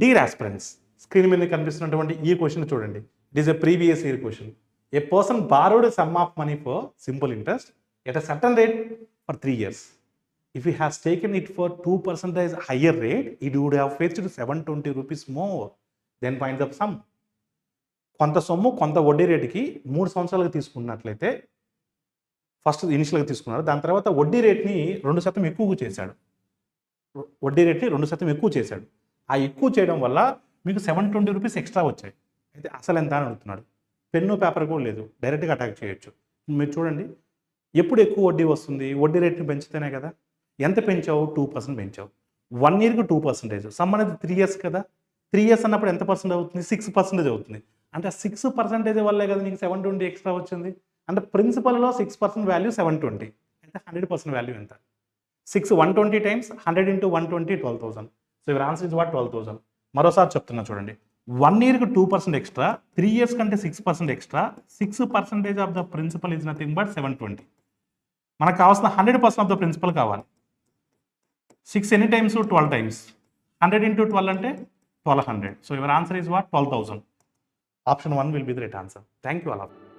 Dear aspirants, screen మీద కనిపిస్తున్నటువంటి ఈ క్వశ్చన్ చూడండి. It is a previous year question. A person borrowed some of money for simple interest at a certain rate for 3 years. If he has taken it for 2% higher rate, it would have fetched 720 rupees more. Then find the sum. కొంత సొమ్ము కొంత వడ్డీ రేటుకి 3 సంవత్సరాలకు తీసుకున్నట్లయితే first ఇనిషియల్గా తీసుకున్నారు, దాని తర్వాత వడ్డీ రేట్ని 2% ఎక్కువ చేశాడు. వడ్డీ రేట్ని 2% ఎక్కువ చేశాడు. ఆ ఎక్కువ చేయడం వల్ల మీకు 720 రూపీస్ ఎక్స్ట్రా వచ్చాయి. అయితే అసలు ఎంత అని అడుగుతున్నాడు. పెన్ను పేపర్ కూడా లేదు, డైరెక్ట్గా అటాక్ చేయొచ్చు. మీరు చూడండి, ఎప్పుడు ఎక్కువ వడ్డీ వస్తుంది? వడ్డీ రేట్ని పెంచితేనే కదా. ఎంత పెంచావు? 2% పెంచావు. 1 yearకి 2%. సమ్ అనేది 3 years కదా. 3 years అన్నప్పుడు ఎంత పర్సెంట్ అవుతుంది? 6% అవుతుంది. అంటే 6% వల్లే కదా నీకు 720 ఎక్స్ట్రా వచ్చింది. అంటే ప్రిన్సిపల్లో 6% వాల్యూ 720. అంటే 100% వాల్యూ ఎంత? 120 times 100 into 120 12,000. So your answer is what? 12,000. మరోసారి చెప్తున్నా చూడండి. 1 yearకి 2% ఎక్స్ట్రా, 3 years కంటే 6% extra. 6% of the principal is nothing but 720. మనకు కావాల్సిన 100% ఆఫ్ ద ప్రిన్సిపల్ కావాలి. 6 ఎన్ని టైమ్స్? 12 times. 100 into 12 అంటే 1200. So your answer is what? 12,000. Option 1 will be the right answer. Thank you all of you.